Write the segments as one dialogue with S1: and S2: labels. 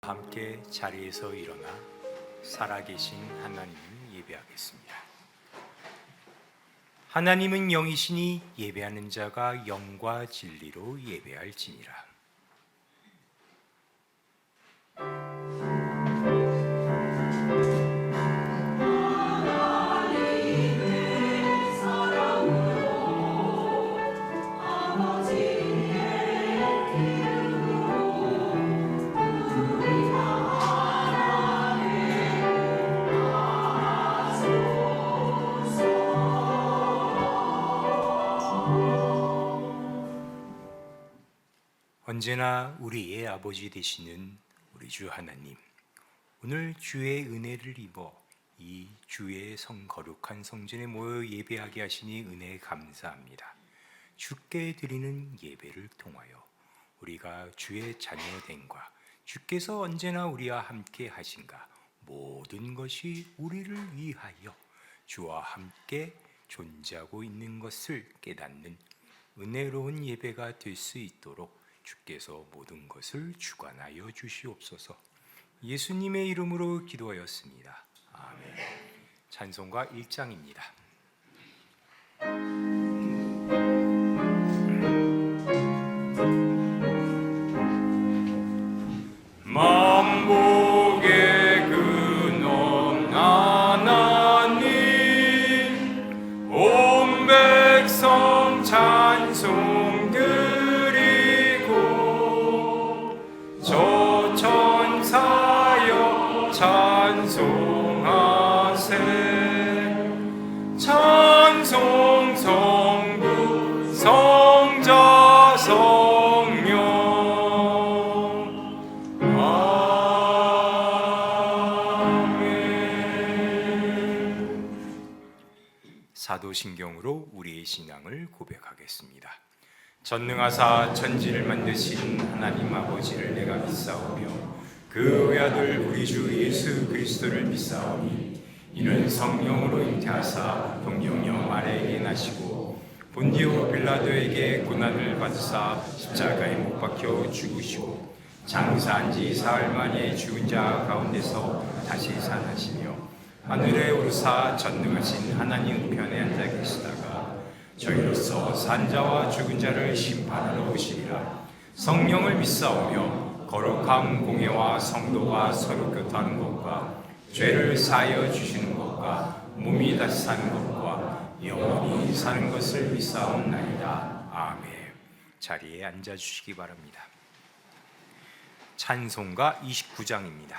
S1: 함께 자리에서 일어나 살아계신 하나님을 예배하겠습니다. 하나님은 영이시니 예배하는 자가 영과 진리로 예배할지니라. 언제나 우리의 아버지 되시는 우리 주 하나님, 오늘 주의 은혜를 입어 이 주의 거룩한 성전에 모여 예배하게 하시니 은혜에 감사합니다. 주께 드리는 예배를 통하여 우리가 주의 자녀됨과 주께서 언제나 우리와 함께 하신가, 모든 것이 우리를 위하여 주와 함께 존재하고 있는 것을 깨닫는 은혜로운 예배가 될 수 있도록 주께서 모든 것을 주관하여 주시옵소서. 예수님의 이름으로 기도하였습니다. 아멘. 찬송가 1장입니다. 만복의 근원 하나님, 온 백성 찬송 저 천사여 찬송하세. 찬송 성부 성자 성령. 아멘. 사도신경으로 우리의 신앙을 고백하겠습니다. 전능하사 천지를 만드신 하나님 아버지를 내가 믿사오며 그 외아들 우리 주 예수 그리스도를 믿사오니 이는 성령으로 잉태하사 동정녀 마리아에게 나시고 본디오 빌라도에게 고난을 받으사 십자가에 못 박혀 죽으시고 장사한 지 사흘 만에 죽은 자 가운데서 다시 살아나시며 하늘에 오르사 전능하신 하나님 우편에 앉아 계시다가 저희로서 산자와 죽은 자를 심판하러 오시리라. 성령을 믿사오며 거룩함 공예와 성도가 서로 교통하는 것과 죄를 사하여 주시는 것과 몸이 다시 사는 것과 영원히 사는 것을 믿사옵나이다. 아멘. 자리에 앉아주시기 바랍니다. 찬송가 29장입니다.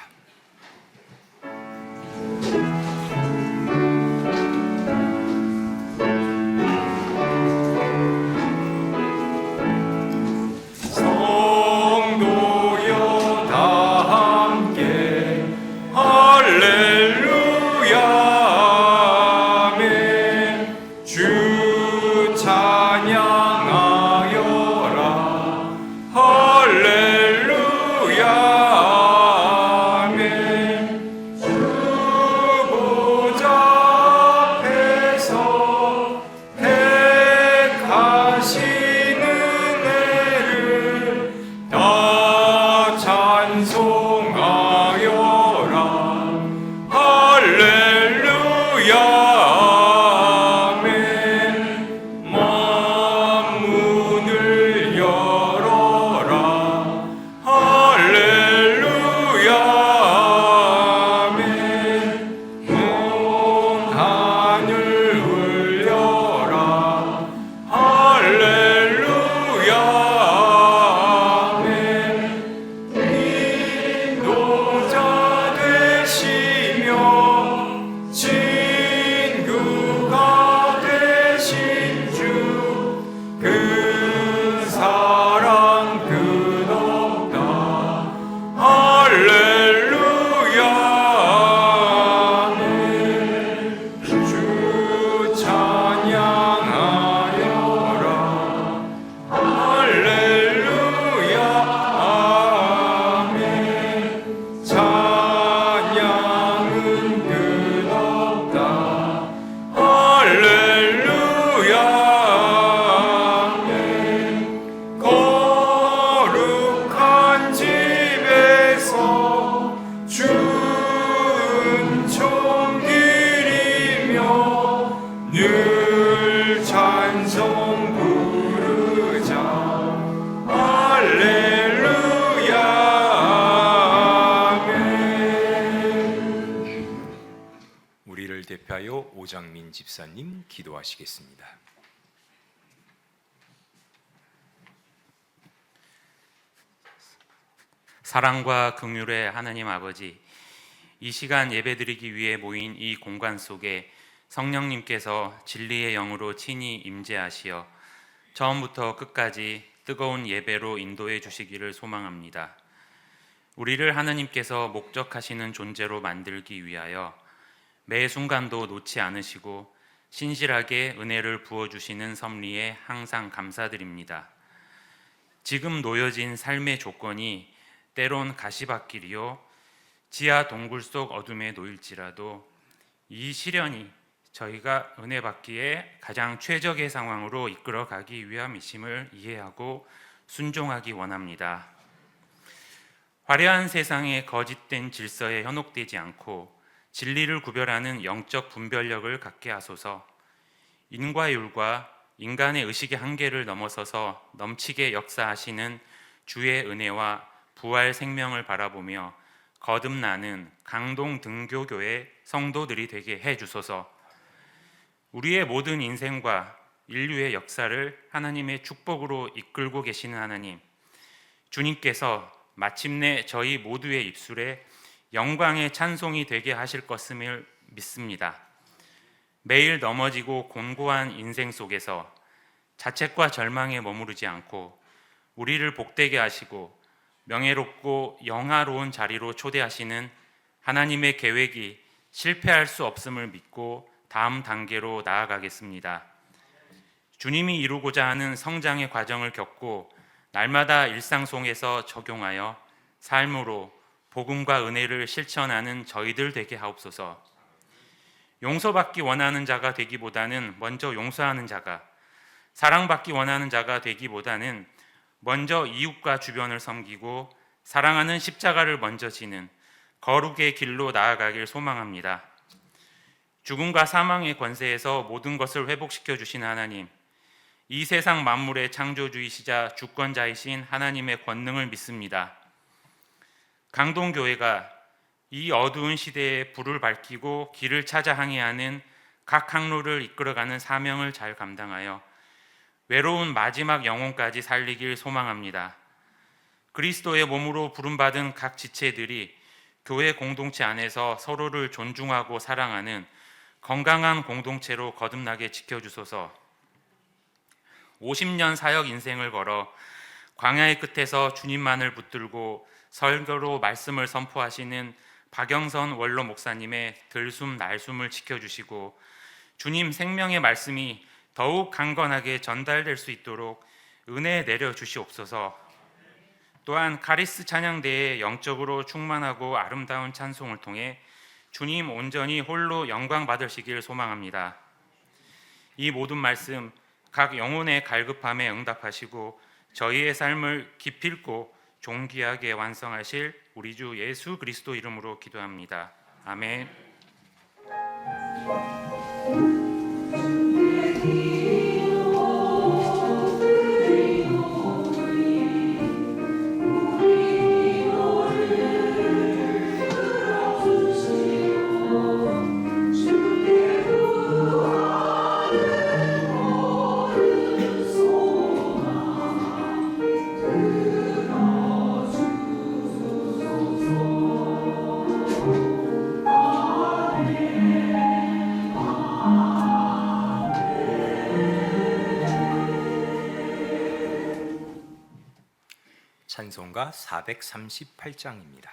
S1: 찬송하여라. 할렐루야. 아멘. 찬송 부르자. 할렐루야 아멘. 우리를 대표하여 오장민 집사님 기도하시겠습니다.
S2: 사랑과 긍휼의 하나님 아버지, 이 시간 예배드리기 위해 모인 이 공간 속에 성령님께서 진리의 영으로 친히 임재하시어 처음부터 끝까지 뜨거운 예배로 인도해 주시기를 소망합니다. 우리를 하나님께서 목적하시는 존재로 만들기 위하여 매 순간도 놓지 않으시고 신실하게 은혜를 부어주시는 섭리에 항상 감사드립니다. 지금 놓여진 삶의 조건이 때론 가시밭길이요 지하 동굴 속 어둠에 놓일지라도 이 시련이 저희가 은혜 받기에 가장 최적의 상황으로 이끌어 가기 위함이심을 이해하고 순종하기 원합니다. 화려한 세상의 거짓된 질서에 현혹되지 않고 진리를 구별하는 영적 분별력을 갖게 하소서. 인과 율과 인간의 의식의 한계를 넘어서서 넘치게 역사하시는 주의 은혜와 부활 생명을 바라보며 거듭나는 강동 등교교회 성도들이 되게 해주소서. 우리의 모든 인생과 인류의 역사를 하나님의 축복으로 이끌고 계시는 하나님, 주님께서 마침내 저희 모두의 입술에 영광의 찬송이 되게 하실 것임을 믿습니다. 매일 넘어지고 곤고한 인생 속에서 자책과 절망에 머무르지 않고 우리를 복되게 하시고 명예롭고 영화로운 자리로 초대하시는 하나님의 계획이 실패할 수 없음을 믿고 다음 단계로 나아가겠습니다. 주님이 이루고자 하는 성장의 과정을 겪고 날마다 일상 속에서 적용하여 삶으로 복음과 은혜를 실천하는 저희들 되게 하옵소서. 용서받기 원하는 자가 되기보다는 먼저 용서하는 자가, 사랑받기 원하는 자가 되기보다는 먼저 이웃과 주변을 섬기고 사랑하는 십자가를 먼저 지는 거룩의 길로 나아가길 소망합니다. 죽음과 사망의 권세에서 모든 것을 회복시켜 주신 하나님, 이 세상 만물의 창조주이시자 주권자이신 하나님의 권능을 믿습니다. 강동교회가 이 어두운 시대에 불을 밝히고 길을 찾아 항해하는 각 항로를 이끌어가는 사명을 잘 감당하여 외로운 마지막 영혼까지 살리길 소망합니다. 그리스도의 몸으로 부름받은 각 지체들이 교회 공동체 안에서 서로를 존중하고 사랑하는 건강한 공동체로 거듭나게 지켜주소서. 50년 사역 인생을 걸어 광야의 끝에서 주님만을 붙들고 설교로 말씀을 선포하시는 박영선 원로 목사님의 들숨 날숨을 지켜주시고 주님 생명의 말씀이 더욱 강건하게 전달될 수 있도록 은혜 내려주시옵소서. 또한 카리스 찬양대의 영적으로 충만하고 아름다운 찬송을 통해 주님 온전히 홀로 영광 받으시길 소망합니다. 이 모든 말씀 각 영혼의 갈급함에 응답하시고 저희의 삶을 기필코 존귀하게 완성하실 우리 주 예수 그리스도 이름으로 기도합니다. 아멘.
S1: 찬송가 438장입니다.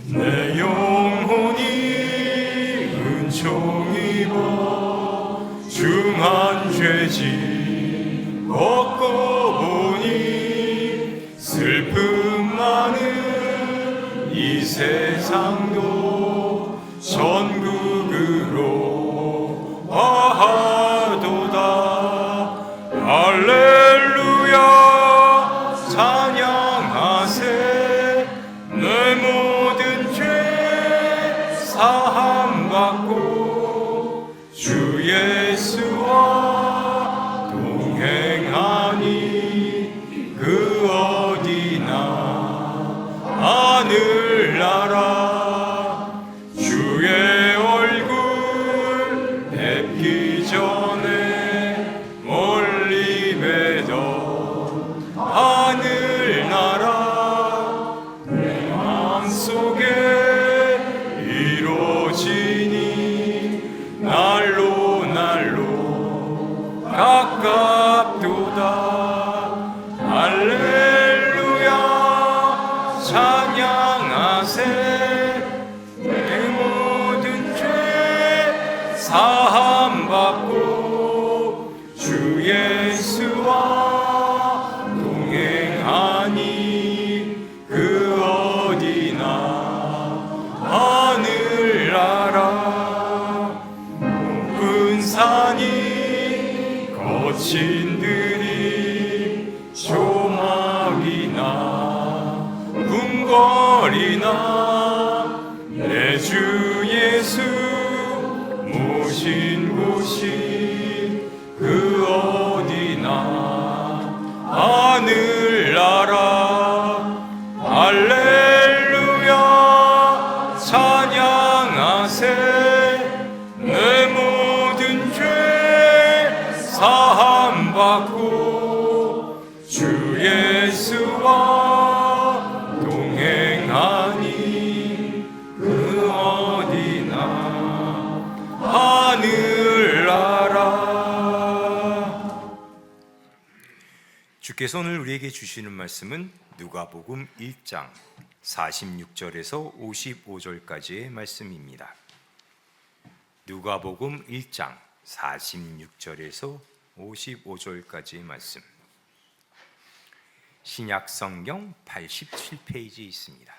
S1: 내 영혼이 은총 입어 중한 죄짐 벗고 보니 슬픔 많은 이 세상도 천국으로 화하도다. 할렐루야 하늘나라 주의 얼굴 뵙기 전에 멀리 뵈던 하늘나라 내 마음속에 이루어지니 날로 날로 가깝도다. 할렐루야 찬양하세. 내 모든 죄 사함받고 주 예수와 동행하니 그 어디나 하늘나라 높은 산이 거친 들이 조막이나 궁궐이나 내 주 예수 모신 곳이 그 어디나 하늘나라. 할렐루야 찬양하세. 내 모든 죄 사함받고 주 예수와 동행하니 그 어디나 하늘나라. 주께서 오늘 우리에게 주시는 말씀은 누가복음 1장 46절에서 55절까지의 말씀입니다. 누가복음 1장 46절에서 55절까지의 말씀. 신약 성경 87페이지에 있습니다.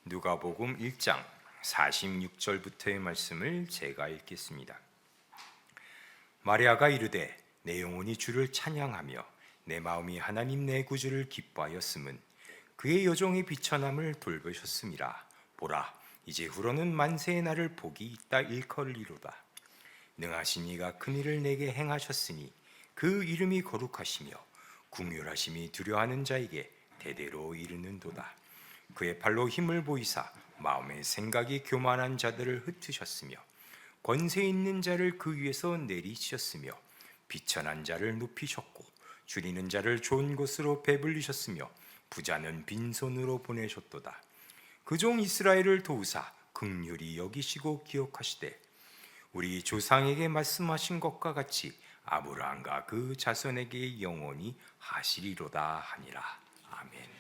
S1: 누가복음 1장 46절부터의 말씀을 제가 읽겠습니다. 마리아가 이르되 내 영혼이 주를 찬양하며 내 마음이 하나님 내 구주를 기뻐하였음은 그의 여종의 비천함을 돌보셨음이라. 보라 이제후로는 만세의 날을 복이 있다 일컬리로다. 능하신 이가 큰 일을 내게 행하셨으니 그 이름이 거룩하시며 궁휼하심이 두려워하는 자에게 대대로 이르는도다. 그의 팔로 힘을 보이사 마음의 생각이 교만한 자들을 흩으셨으며 권세 있는 자를 그 위에서 내리시었으며 비천한 자를 높이셨고 줄이는 자를 좋은 곳으로 배불리셨으며 부자는 빈손으로 보내셨도다. 그 종 이스라엘을 도우사 긍휼히 여기시고 기억하시되 우리 조상에게 말씀하신 것과 같이 아브라함과 그 자손에게 영원히 하시리로다 하니라. 아멘.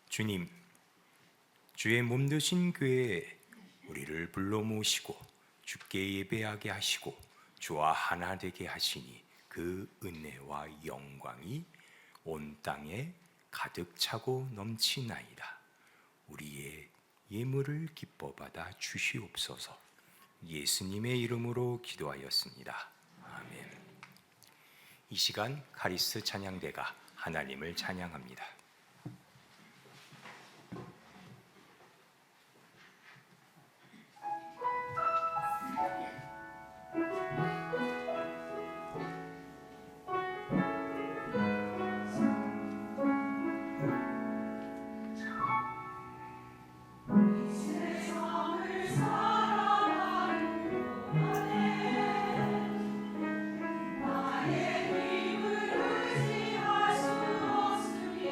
S1: 주님, 주의 몸 되신 교회에 우리를 불러 모시고 주께 예배하게 하시고 주와 하나 되게 하시니 그 은혜와 영광이 온 땅에 가득 차고 넘치나이다. 우리의 예물을 기뻐 받아 주시옵소서. 예수님의 이름으로 기도하였습니다. 아멘. 이 시간 카리스 찬양대가 하나님을 찬양합니다.
S3: 나의 힘을 의지할 수 없으니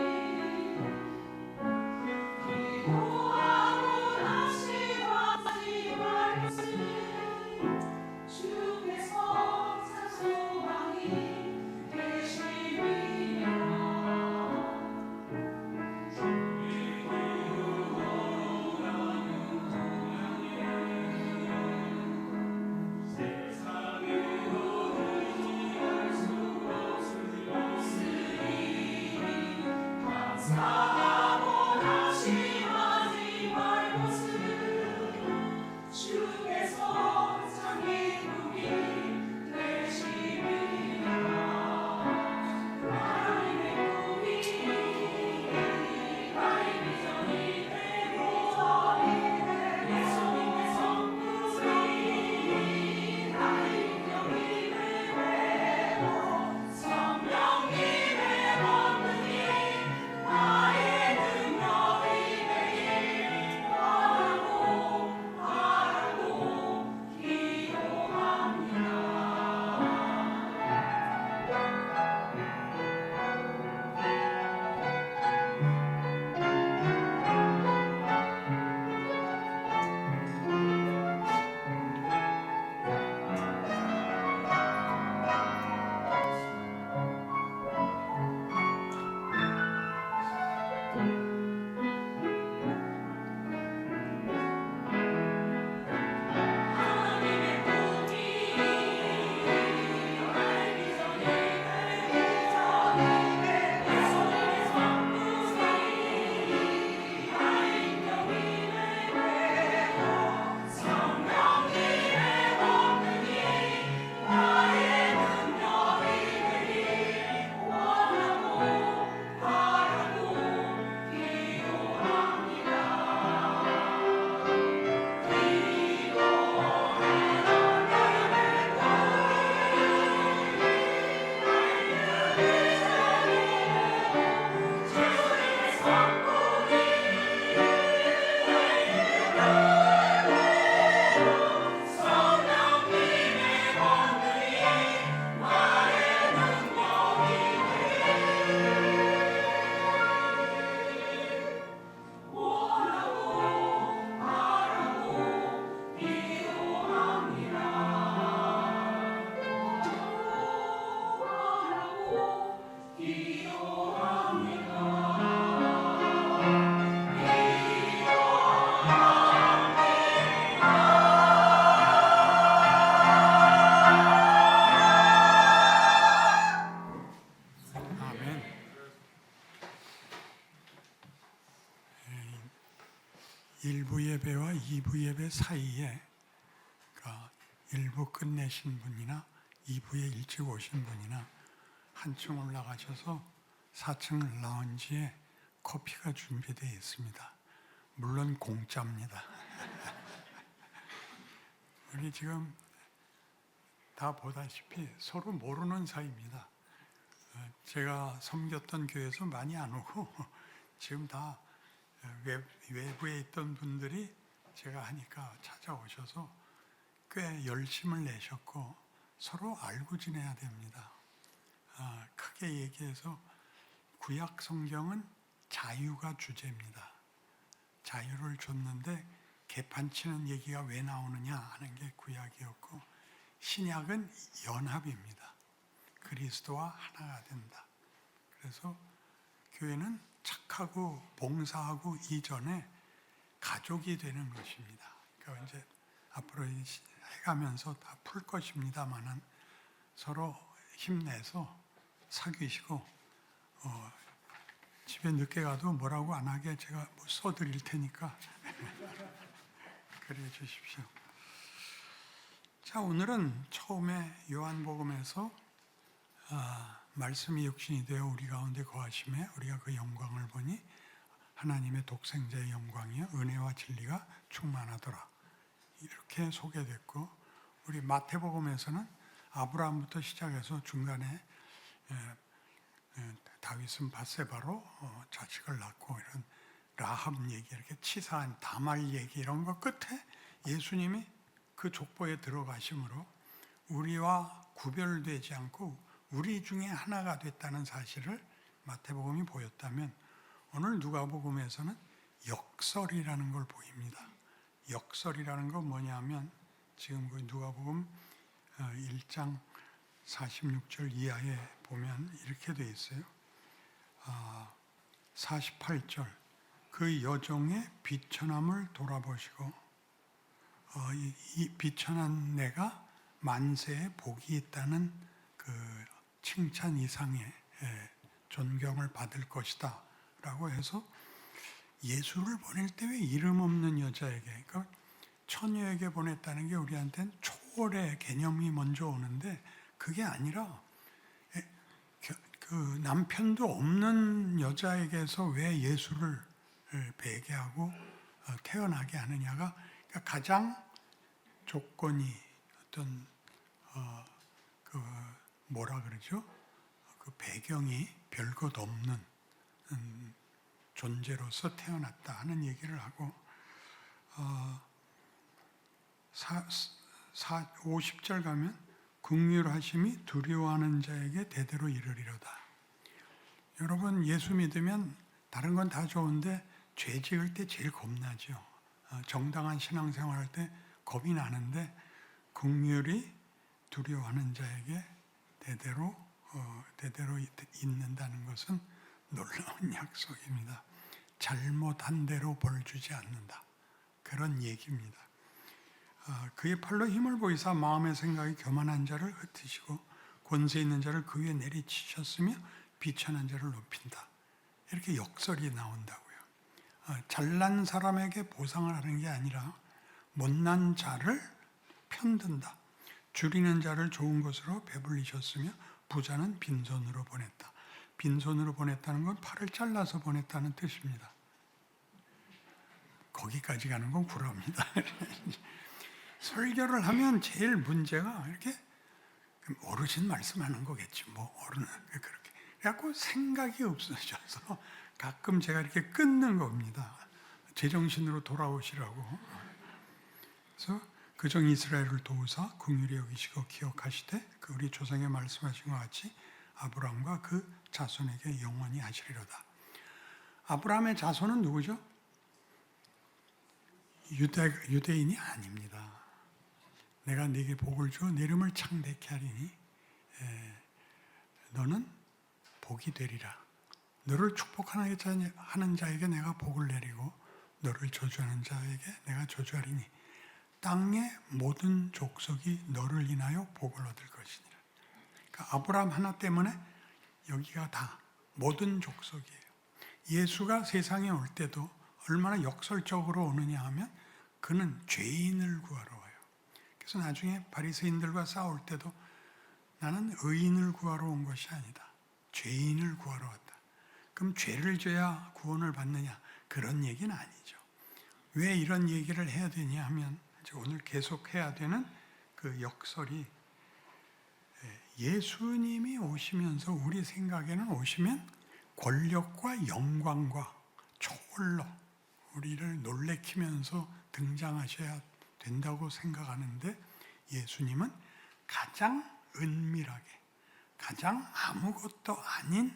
S3: 아멘. 일부 예배와 2부 예배 사이에 그러니까 1부 끝내신 분이나 2부에 일찍 오신 분이나 한층 올라가셔서 4층 라운지에 커피가 준비되어 있습니다. 물론 공짜입니다. 우리 지금 다 보다시피 서로 모르는 사이입니다. 제가 섬겼던 교회에서 많이 안 오고 지금 다 외부에 있던 분들이 제가 하니까 찾아오셔서 꽤 열심을 내셨고 서로 알고 지내야 됩니다. 크게 얘기해서 구약 성경은 자유가 주제입니다. 자유를 줬는데 개판치는 얘기가 왜 나오느냐 하는 게 구약이었고, 신약은 연합입니다. 그리스도와 하나가 된다. 그래서 교회는 착하고 봉사하고 이전에 가족이 되는 것입니다. 그러니까 이제 앞으로 해가면서 다 풀 것입니다만은 서로 힘내서 사귀시고 집에 늦게 가도 뭐라고 안 하게 제가 뭐 써드릴 테니까 그래 주십시오. 자, 오늘은 처음에 요한복음에서 말씀이 육신이 되어 우리 가운데 거하심에 우리가 그 영광을 보니 하나님의 독생자의 영광이요 은혜와 진리가 충만하더라, 이렇게 소개됐고, 우리 마태복음에서는 아브라함부터 시작해서 중간에 다윗은 밧세바로 자식을 낳고 이런 라합 얘기, 이렇게 치사한 다말 얘기 이런 거 끝에 예수님이 그 족보에 들어가심으로 우리와 구별되지 않고 우리 중에 하나가 됐다는 사실을 마태복음이 보였다면, 오늘 누가복음에서는 역설이라는 걸 보입니다. 역설이라는 건 뭐냐면 지금 그 누가복음 1장 46절 이하에 보면 이렇게 돼 있어요. 48절, 그 여종의 비천함을 돌아보시고 이 비천한 내가 만세에 복이 있다는 그 칭찬 이상의 존경을 받을 것이다 라고 해서, 예수를 보낼 때 왜 이름 없는 여자에게, 그러니까 처녀에게 보냈다는 게 우리한테는 초월의 개념이 먼저 오는데, 그게 아니라 그 남편도 없는 여자에게서 왜 예수를 배게하고 태어나게 하느냐가, 그러니까 가장 조건이 어떤 그 뭐라 그러죠? 그 배경이 별것 없는 존재로서 태어났다 하는 얘기를 하고, 50절 가면 긍휼하심이 두려워하는 자에게 대대로 이르리로다. 여러분, 예수 믿으면 다른 건 다 좋은데 죄 지을 때 제일 겁나죠. 정당한 신앙생활 할 때 겁이 나는데, 긍휼이 두려워하는 자에게 대대로 있는다는 것은 놀라운 약속입니다. 잘못한 대로 벌 주지 않는다, 그런 얘기입니다. 그의 팔로 힘을 보이사 마음의 생각이 교만한 자를 흩으시고 권세 있는 자를 그 위에 내리치셨으며 비천한 자를 높인다, 이렇게 역설이 나온다고요. 잘난 사람에게 보상을 하는 게 아니라 못난 자를 편든다. 줄이는 자를 좋은 것으로 배불리셨으며 부자는 빈손으로 보냈다. 빈손으로 보냈다는 건 팔을 잘라서 보냈다는 뜻입니다. 거기까지 가는 건 구라입니다. 설교를 하면 제일 문제가 이렇게 어르신 말씀하는 거겠지, 뭐 어른은 그렇게. 그래갖고 생각이 없어져서 가끔 제가 이렇게 끊는 겁니다. 제정신으로 돌아오시라고. 그래서 그정 이스라엘을 도우사 긍휼히 여기시고 기억하시되 그 우리 조상에 말씀하신 것 같이 아브라함과 그 자손에게 영원히 하시리로다. 아브라함의 자손은 누구죠? 유대인이 아닙니다. 내가 네게 복을 주어 내 이름을 창대케 하리니 너는 복이 되리라. 너를 축복하는 자에게 내가 복을 내리고 너를 저주하는 자에게 내가 저주하리니 땅의 모든 족속이 너를 인하여 복을 얻을 것이니라. 그러니까 아브라함 하나 때문에 여기가 다 모든 족속이에요. 예수가 세상에 올 때도 얼마나 역설적으로 오느냐 하면 그는 죄인을 구하러 와요. 그래서 나중에 바리새인들과 싸울 때도 나는 의인을 구하러 온 것이 아니다. 죄인을 구하러 왔다. 그럼 죄를 져야 구원을 받느냐? 그런 얘기는 아니죠. 왜 이런 얘기를 해야 되냐 하면 이제 오늘 계속 해야 되는 그 역설이 예수님이 오시면서 우리 생각에는 오시면 권력과 영광과 초월로 우리를 놀래키면서 등장하셔야 된다고 생각하는데 예수님은 가장 은밀하게 가장 아무것도 아닌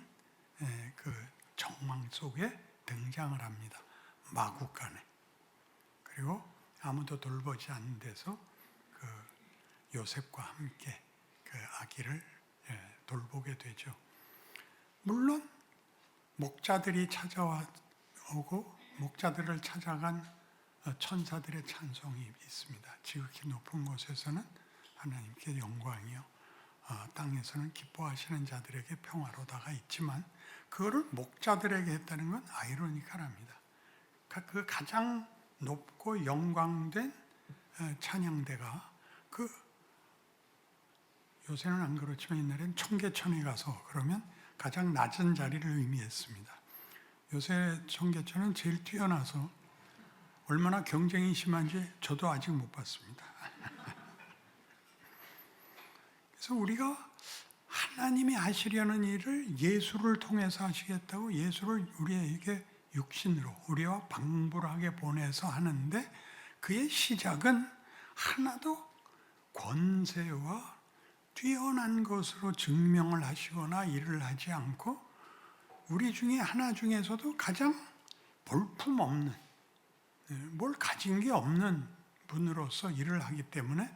S3: 그 정망 속에 등장을 합니다. 마구간에. 그리고 아무도 돌보지 않는 데서 그 요셉과 함께 그 아기를 돌보게 되죠. 물론 목자들이 찾아오고 목자들을 찾아간 천사들의 찬송이 있습니다. 지극히 높은 곳에서는 하나님께 영광이요 땅에서는 기뻐하시는 자들에게 평화로다가 있지만 그거를 목자들에게 했다는 건 아이러니컬합니다. 그 가장 높고 영광된 찬양대가 그 요새는 안 그렇지만 옛날엔 청계천에 가서 그러면 가장 낮은 자리를 의미했습니다. 요새 청계천은 제일 뛰어나서 얼마나 경쟁이 심한지 저도 아직 못 봤습니다. 그래서 우리가 하나님이 하시려는 일을 예수를 통해서 하시겠다고 예수를 우리에게 육신으로 우리와 방불하게 보내서 하는데 그의 시작은 하나도 권세와 뛰어난 것으로 증명을 하시거나 일을 하지 않고 우리 중에 하나 중에서도 가장 볼품없는 뭘 가진 게 없는 분으로서 일을 하기 때문에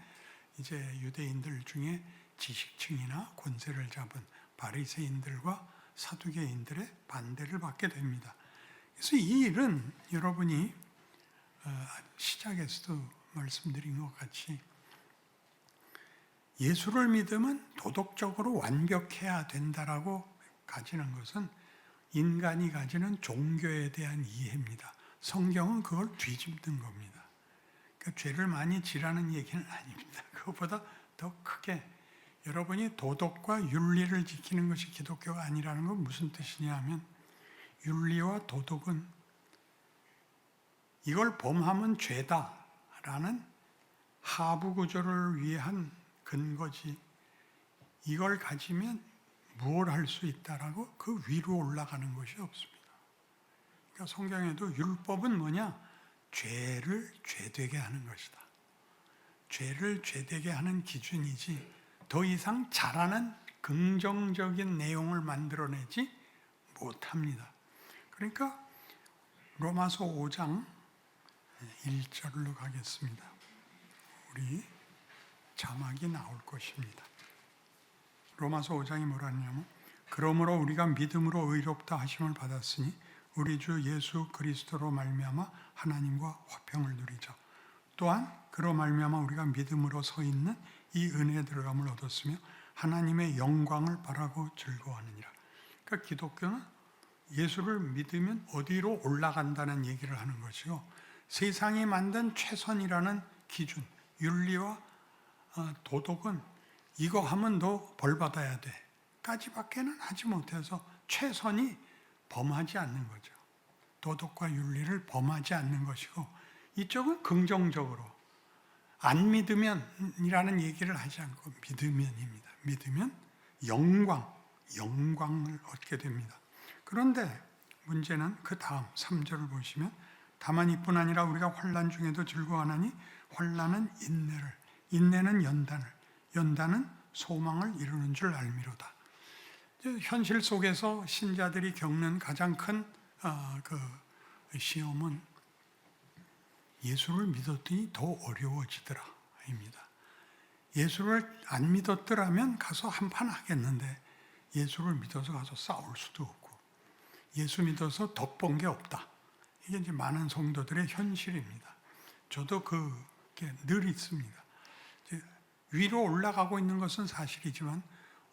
S3: 이제 유대인들 중에 지식층이나 권세를 잡은 바리새인들과 사두개인들의 반대를 받게 됩니다. 그래서 이 일은 여러분이 시작에서도 말씀드린 것 같이 예수를 믿으면 도덕적으로 완벽해야 된다라고 가지는 것은 인간이 가지는 종교에 대한 이해입니다. 성경은 그걸 뒤집는 겁니다. 그러니까 죄를 많이 지라는 얘기는 아닙니다. 그것보다 더 크게 여러분이 도덕과 윤리를 지키는 것이 기독교가 아니라는 건 무슨 뜻이냐 하면 윤리와 도덕은 이걸 범하면 죄다라는 하부 구조를 위한 근거지 이걸 가지면 무엇을 할 수 있다라고 그 위로 올라가는 것이 없습니다. 그러니까 성경에도 율법은 뭐냐? 죄를 죄되게 하는 것이다. 죄를 죄되게 하는 기준이지 더 이상 잘하는 긍정적인 내용을 만들어내지 못합니다. 그러니까 로마서 5장 1절로 가겠습니다. 우리 자막이 나올 것입니다. 로마서 5장이 뭐라 하냐면 그러므로 우리가 믿음으로 의롭다 하심을 받았으니 우리 주 예수 그리스도로 말미암아 하나님과 화평을 누리자. 또한 그로 말미암아 우리가 믿음으로 서 있는 이 은혜에 들어감을 얻었으며 하나님의 영광을 바라고 즐거워하느니라. 그러니까 기독교는 예수를 믿으면 어디로 올라간다는 얘기를 하는 것이고 세상이 만든 최선이라는 기준, 윤리와 도덕은 이거 하면 너 벌 받아야 돼 까지밖에는 하지 못해서 최선이 범하지 않는 거죠. 도덕과 윤리를 범하지 않는 것이고 이쪽은 긍정적으로 안 믿으면이라는 얘기를 하지 않고 믿으면입니다. 믿으면 영광을 얻게 됩니다. 그런데 문제는 그 다음 3절을 보시면 다만 이뿐 아니라 우리가 환난 중에도 즐거워하나니 환난은 인내를 인내는 연단은 소망을 이루는 줄 알미로다. 현실 속에서 신자들이 겪는 가장 큰 시험은 예수를 믿었더니 더 어려워지더라 입니다. 예수를 안 믿었더라면 가서 한판 하겠는데 예수를 믿어서 가서 싸울 수도 없고 예수 믿어서 덕본 게 없다. 이게 이제 많은 성도들의 현실입니다. 저도 그게 늘 있습니다. 위로 올라가고 있는 것은 사실이지만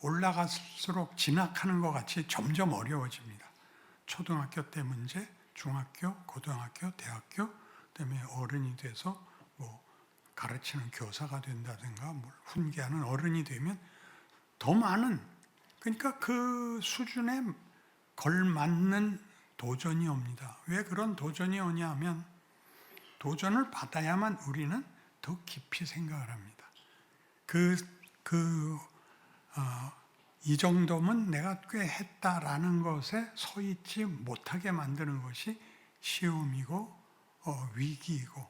S3: 올라갈수록 진학하는 것 같이 점점 어려워집니다. 초등학교 때 문제, 중학교, 고등학교, 대학교, 그다음에 어른이 돼서 뭐 가르치는 교사가 된다든가 뭘 훈계하는 어른이 되면 더 많은, 그러니까 그 수준에 걸맞는 도전이 옵니다. 왜 그런 도전이 오냐 하면 도전을 받아야만 우리는 더 깊이 생각을 합니다. 이 정도면 내가 꽤 했다라는 것에 서 있지 못하게 만드는 것이 시험이고 위기이고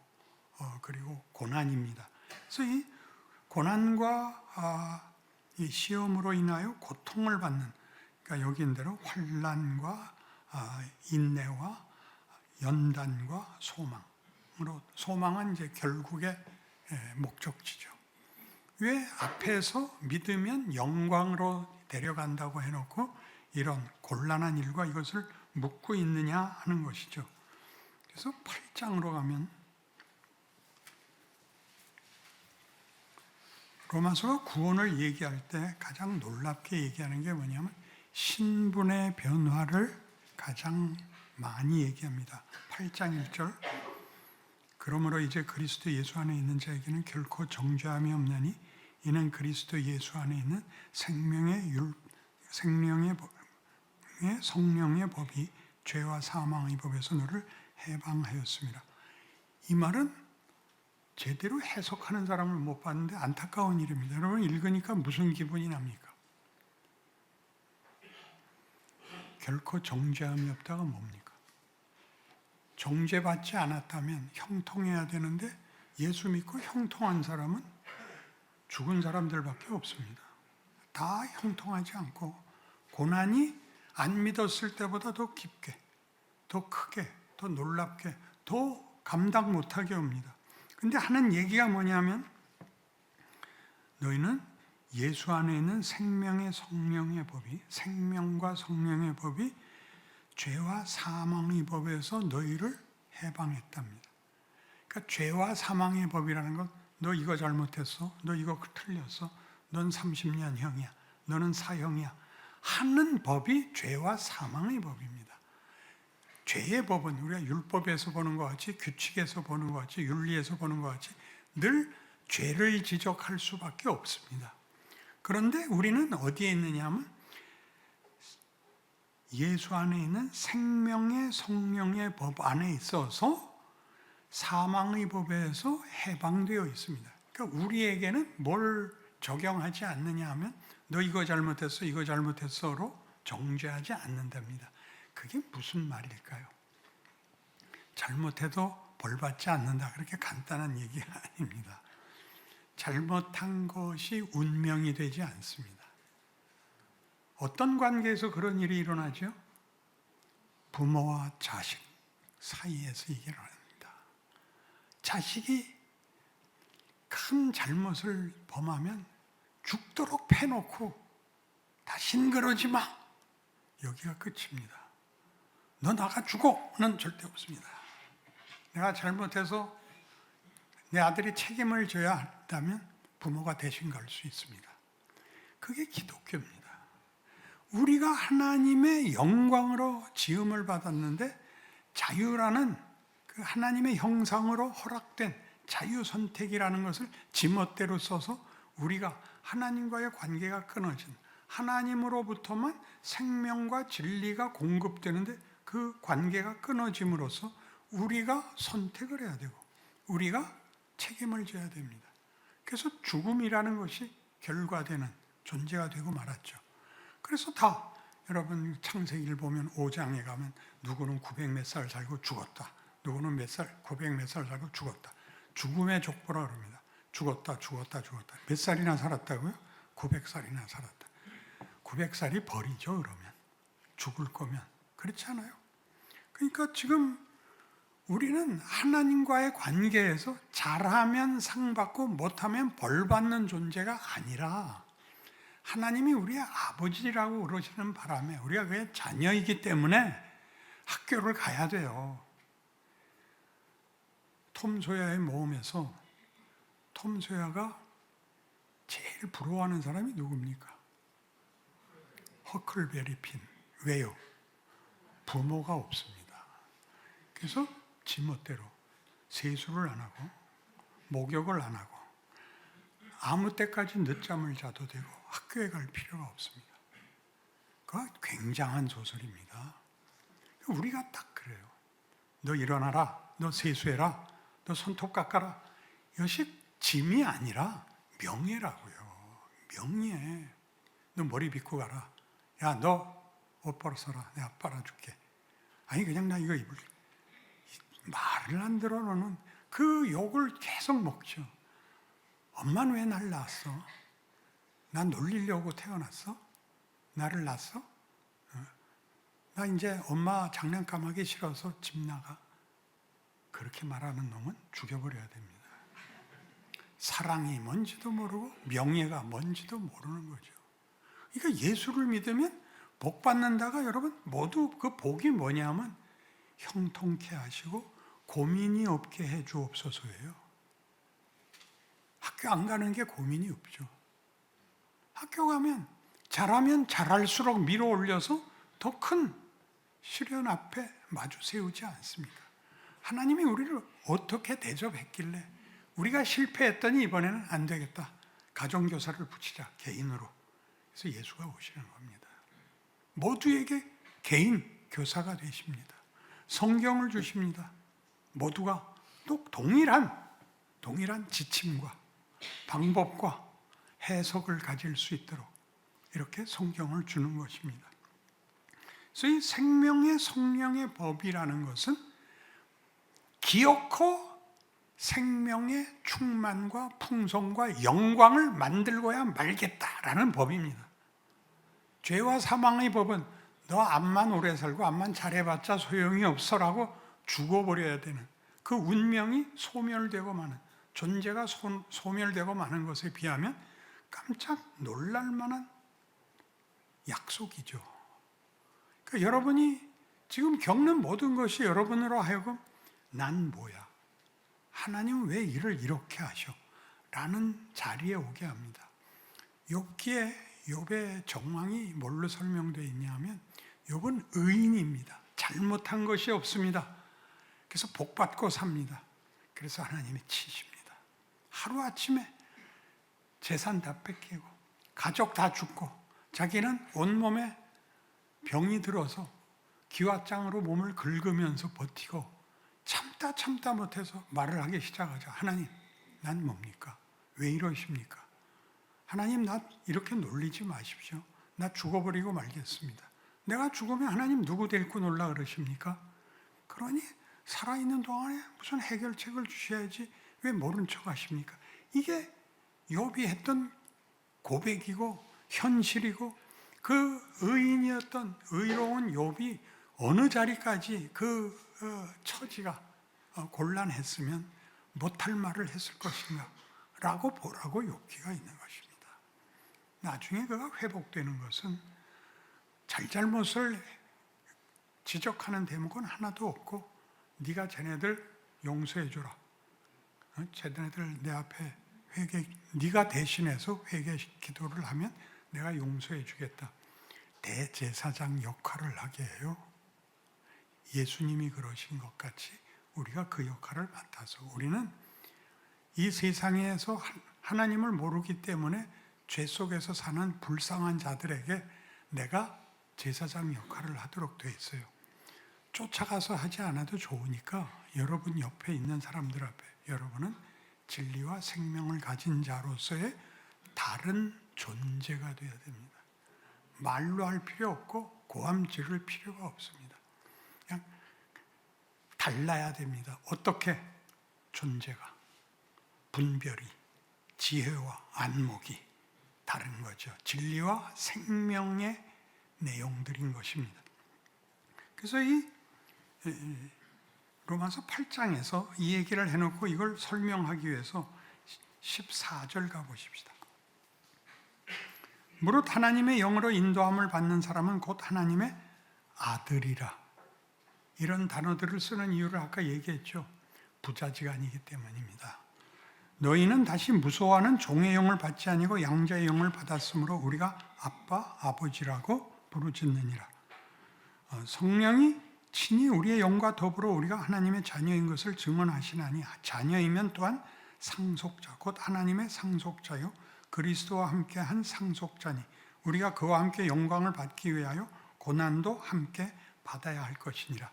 S3: 그리고 고난입니다. 그래서 이 고난과 이 시험으로 인하여 고통을 받는, 그러니까 여기인 대로 환난과 인내와 연단과 소망으로, 소망은 이제 결국의 목적지죠. 왜 앞에서 믿으면 영광으로 데려간다고 해놓고 이런 곤란한 일과 이것을 묻고 있느냐 하는 것이죠. 그래서 8장으로 가면 로마서가 구원을 얘기할 때 가장 놀랍게 얘기하는 게 뭐냐면 신분의 변화를 가장 많이 얘기합니다. 8장 1절, 그러므로 이제 그리스도 예수 안에 있는 자에게는 결코 정죄함이 없나니 이는 그리스도 예수 안에 있는 성령의 법이 죄와 사망의 법에서 너를 해방하였습니다. 이 말은 제대로 해석하는 사람을 못 봤는데 안타까운 일입니다. 여러분 읽으니까 무슨 기분이 납니까? 결코 정죄함이 없다가 뭡니까? 정죄받지 않았다면 형통해야 되는데 예수 믿고 형통한 사람은 죽은 사람들밖에 없습니다. 다 형통하지 않고 고난이 안 믿었을 때보다 더 깊게, 더 크게, 더 놀랍게, 더 감당 못하게 옵니다. 근데 하는 얘기가 뭐냐면 너희는 예수 안에 있는 생명의 성령의 법이, 생명과 성령의 법이 죄와 사망의 법에서 너희를 해방했답니다. 그러니까 죄와 사망의 법이라는 건 너 이거 잘못했어, 너 이거 틀렸어, 넌 30년 형이야, 너는 사형이야 하는 법이 죄와 사망의 법입니다. 죄의 법은 우리가 율법에서 보는 것 같이, 규칙에서 보는 것 같이, 윤리에서 보는 것 같이 늘 죄를 지적할 수밖에 없습니다. 그런데 우리는 어디에 있느냐 하면 예수 안에 있는 생명의 성령의 법 안에 있어서 사망의 법에서 해방되어 있습니다. 그러니까 우리에게는 뭘 적용하지 않느냐 하면 너 이거 잘못했어, 이거 잘못했어로 정죄하지 않는답니다. 그게 무슨 말일까요? 잘못해도 벌받지 않는다, 그렇게 간단한 얘기가 아닙니다. 잘못한 것이 운명이 되지 않습니다. 어떤 관계에서 그런 일이 일어나죠? 부모와 자식 사이에서 이게 일어납니다. 자식이 큰 잘못을 범하면 죽도록 패놓고 다신 그러지 마, 여기가 끝입니다. 너 나가 죽어는 절대 없습니다. 내가 잘못해서 내 아들이 책임을 져야 한다면 부모가 대신 갈 수 있습니다. 그게 기독교입니다. 우리가 하나님의 영광으로 지음을 받았는데 자유라는 그 하나님의 형상으로 허락된 자유 선택이라는 것을 지멋대로 써서 우리가 하나님과의 관계가 끊어진, 하나님으로부터만 생명과 진리가 공급되는데 그 관계가 끊어짐으로써 우리가 선택을 해야 되고 우리가 책임을 져야 됩니다. 그래서 죽음이라는 것이 결과되는 존재가 되고 말았죠. 그래서 다 여러분 창세기를 보면 5장에 가면 누구는 900 몇 살 살고 죽었다, 누구는 몇 살, 900 몇 살 살고 죽었다. 죽음의 족보라 그럽니다. 죽었다. 몇 살이나 살았다고요? 900살이나 살았다. 900살이 벌이죠, 그러면. 죽을 거면. 그렇지 않아요? 그러니까 지금 우리는 하나님과의 관계에서 잘하면 상 받고 못하면 벌 받는 존재가 아니라 하나님이 우리의 아버지라고 그러시는 바람에 우리가 그의 자녀이기 때문에 학교를 가야 돼요. 톰 소야의 모험에서 톰 소야가 제일 부러워하는 사람이 누굽니까? 허클베리 핀. 왜요? 부모가 없습니다. 그래서 지멋대로 세수를 안 하고 목욕을 안 하고 아무 때까지 늦잠을 자도 되고 학교에 갈 필요가 없습니다. 그거 굉장한 소설입니다. 우리가 딱 그래요. 너 일어나라. 너 세수해라. 너 손톱 깎아라. 이것이 짐이 아니라 명예라고요. 명예. 너 머리 빗고 가라. 야, 너 옷 벗어라. 내가 빨아줄게. 아니 그냥 나 이거 입을게. 말을 안 들어 너는. 그 욕을 계속 먹죠. 엄마는 왜 날 낳았어? 난 놀리려고 태어났어? 나를 낳았어? 나 이제 엄마 장난감 하기 싫어서 집 나가. 그렇게 말하는 놈은 죽여버려야 됩니다. 사랑이 뭔지도 모르고 명예가 뭔지도 모르는 거죠. 그러니까 예수를 믿으면 복 받는다가 여러분 모두 그 복이 뭐냐면 형통케 하시고 고민이 없게 해 주옵소서예요. 학교 안 가는 게 고민이 없죠. 학교 가면 잘하면 잘할수록 밀어 올려서 더 큰 시련 앞에 마주 세우지 않습니까? 하나님이 우리를 어떻게 대접했길래 우리가 실패했더니 이번에는 안 되겠다. 가정교사를 붙이자, 개인으로. 그래서 예수가 오시는 겁니다. 모두에게 개인 교사가 되십니다. 성경을 주십니다. 모두가 또 동일한 지침과 방법과 해석을 가질 수 있도록 이렇게 성경을 주는 것입니다. 그래서 이 생명의 성령의 법이라는 것은 기어코 생명의 충만과 풍성과 영광을 만들고야 말겠다라는 법입니다. 죄와 사망의 법은 너 암만 오래 살고 암만 잘해봤자 소용이 없어라고 죽어버려야 되는 그 운명이 소멸되고 마는 존재가 소멸되고 마는 것에 비하면 깜짝 놀랄 만한 약속이죠. 그러니까 여러분이 지금 겪는 모든 것이 여러분으로 하여금 난 뭐야? 하나님은 왜 일을 이렇게 하셔? 라는 자리에 오게 합니다. 욥의 정황이 뭘로 설명되어 있냐면 욥은 의인입니다. 잘못한 것이 없습니다. 그래서 복받고 삽니다. 그래서 하나님이 치십니다. 하루아침에 재산 다 뺏기고 가족 다 죽고 자기는 온몸에 병이 들어서 기왓장으로 몸을 긁으면서 버티고 참다 못해서 말을 하기 시작하죠. 하나님, 난 뭡니까? 왜 이러십니까? 하나님, 나 이렇게 놀리지 마십시오. 나 죽어버리고 말겠습니다. 내가 죽으면 하나님 누구 데리고 놀라 그러십니까? 그러니 살아있는 동안에 무슨 해결책을 주셔야지 왜 모른 척 하십니까? 이게 욥이 했던 고백이고 현실이고 그 의인이었던 의로운 욥이 어느 자리까지 그 처지가 곤란했으면 못할 말을 했을 것인가 라고 보라고 욥기가 있는 것입니다. 나중에 그가 회복되는 것은 잘잘못을 지적하는 대목은 하나도 없고 네가 쟤네들 용서해 주라. 쟤네들 내 앞에 네가 대신해서 회개 기도를 하면 내가 용서해 주겠다. 대제사장 역할을 하게 해요. 예수님이 그러신 것 같이 우리가 그 역할을 맡아서 우리는 이 세상에서 하나님을 모르기 때문에 죄 속에서 사는 불쌍한 자들에게 내가 제사장 역할을 하도록 돼 있어요. 쫓아가서 하지 않아도 좋으니까 여러분 옆에 있는 사람들 앞에 여러분은 진리와 생명을 가진 자로서의 다른 존재가 되어야 됩니다. 말로 할 필요 없고 고함 지를 필요가 없습니다. 그냥 달라야 됩니다. 어떻게? 존재가, 분별이, 지혜와 안목이 다른 거죠. 진리와 생명의 내용들인 것입니다. 그래서 이 로마서 8장에서 이 얘기를 해놓고 이걸 설명하기 위해서 14절 가보십시다. 무릇 하나님의 영으로 인도함을 받는 사람은 곧 하나님의 아들이라. 이런 단어들을 쓰는 이유를 아까 얘기했죠. 부자지간이기 때문입니다. 너희는 다시 무서워하는 종의 영을 받지 아니고 양자의 영을 받았으므로 우리가 아빠, 아버지라고 부르짖느니라. 성령이 친히 우리의 영과 더불어 우리가 하나님의 자녀인 것을 증언하시나니 자녀이면 또한 상속자, 곧 하나님의 상속자요 그리스도와 함께 한 상속자니 우리가 그와 함께 영광을 받기 위하여 고난도 함께 받아야 할 것이니라.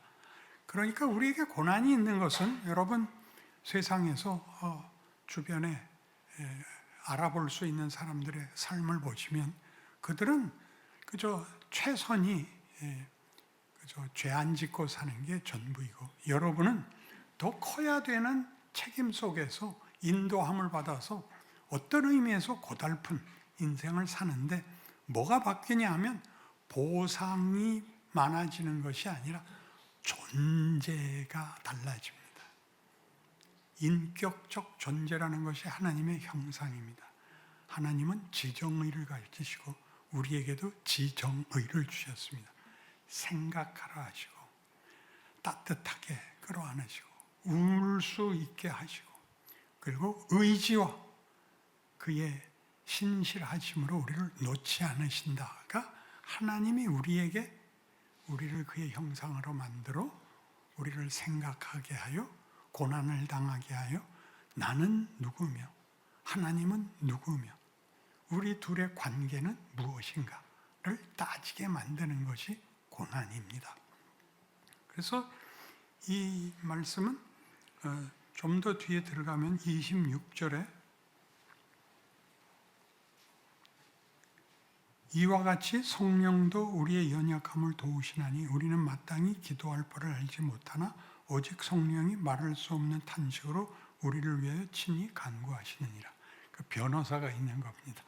S3: 그러니까 우리에게 고난이 있는 것은 여러분 세상에서 주변에 알아볼 수 있는 사람들의 삶을 보시면 그들은 그저 최선이 그저 죄 안 짓고 사는 게 전부이고 여러분은 더 커야 되는 책임 속에서 인도함을 받아서 어떤 의미에서 고달픈 인생을 사는데 뭐가 바뀌냐 하면 보상이 많아지는 것이 아니라 존재가 달라집니다. 인격적 존재라는 것이 하나님의 형상입니다. 하나님은 지정의를 가지시고 우리에게도 지정의를 주셨습니다. 생각하라 하시고 따뜻하게 끌어안으시고 울 수 있게 하시고 그리고 의지와 그의 신실하심으로 우리를 놓지 않으신다가 하나님이 우리를 그의 형상으로 만들어 우리를 생각하게 하여 고난을 당하게 하여 나는 누구며 하나님은 누구며 우리 둘의 관계는 무엇인가를 따지게 만드는 것이 고난입니다. 그래서 이 말씀은 좀 더 뒤에 들어가면 26절에 이와 같이 성령도 우리의 연약함을 도우시나니 우리는 마땅히 기도할 바를 알지 못하나 오직 성령이 말할 수 없는 탄식으로 우리를 위하여 친히 간구하시느니라. 그 변호사가 있는 겁니다.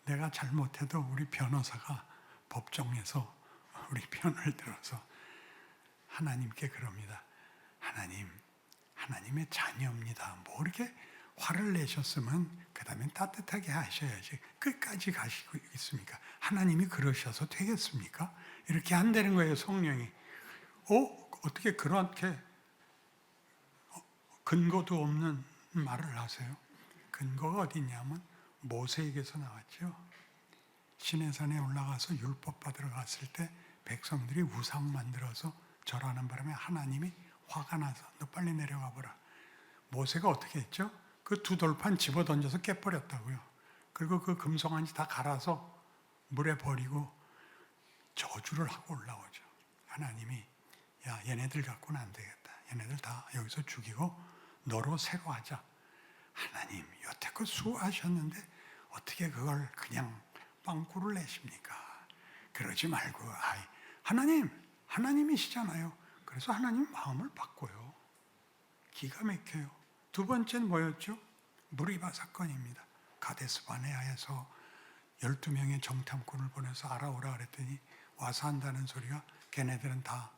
S3: 내가 잘못해도 우리 변호사가 법정에서 우리 편을 들어서 하나님께 그럽니다. 하나님의 자녀입니다. 뭐 이렇게 화를 내셨으면 그 다음에 따뜻하게 하셔야지 끝까지 가시고 있습니까? 하나님이 그러셔서 되겠습니까? 이렇게 한다는 거예요, 성령이. 어떻게 그렇게 근거도 없는 말을 하세요? 근거가 어디 있냐면 모세에게서 나왔죠. 시내산에 올라가서 율법 받으러 갔을 때 백성들이 우상 만들어서 절하는 바람에 하나님이 화가 나서 너 빨리 내려가 보라. 모세가 어떻게 했죠? 그 두 돌판 집어 던져서 깨버렸다고요. 그리고 그 금송아지 다 갈아서 물에 버리고 저주를 하고 올라오죠. 하나님이 야 얘네들 갖고는 안 되겠다. 얘네들 다 여기서 죽이고 너로 새로 하자. 하나님 여태껏 수고하셨는데 어떻게 그걸 그냥 빵꾸를 내십니까? 그러지 말고 하나님이시잖아요. 그래서 하나님 마음을 바꿔요. 기가 막혀요. 두 번째는 뭐였죠? 무리바 사건입니다. 가데스 바네아에서 12명의 정탐꾼을 보내서 알아오라 그랬더니 와서 한다는 소리가 걔네들은 다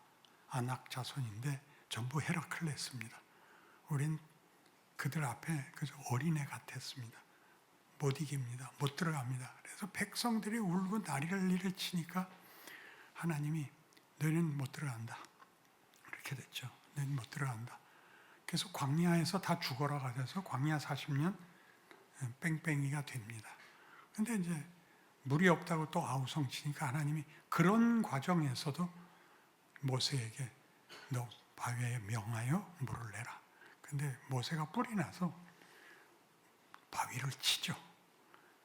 S3: 아낙 자손인데 전부 헤라클레스입니다. 우린 그들 앞에 그저 어린애 같았습니다. 못 이깁니다. 못 들어갑니다. 그래서 백성들이 울고 난리를 치니까 하나님이 너희는 못 들어간다. 이렇게 됐죠. 너희는 못 들어간다. 그래서 광야에서 다 죽어라가 돼서 광야 40년 뺑뺑이가 됩니다. 근데 이제 물이 없다고 또 아우성치니까 하나님이 그런 과정에서도 모세에게 너 바위에 명하여 물을 내라. 근데 모세가 뿔이 나서 바위를 치죠.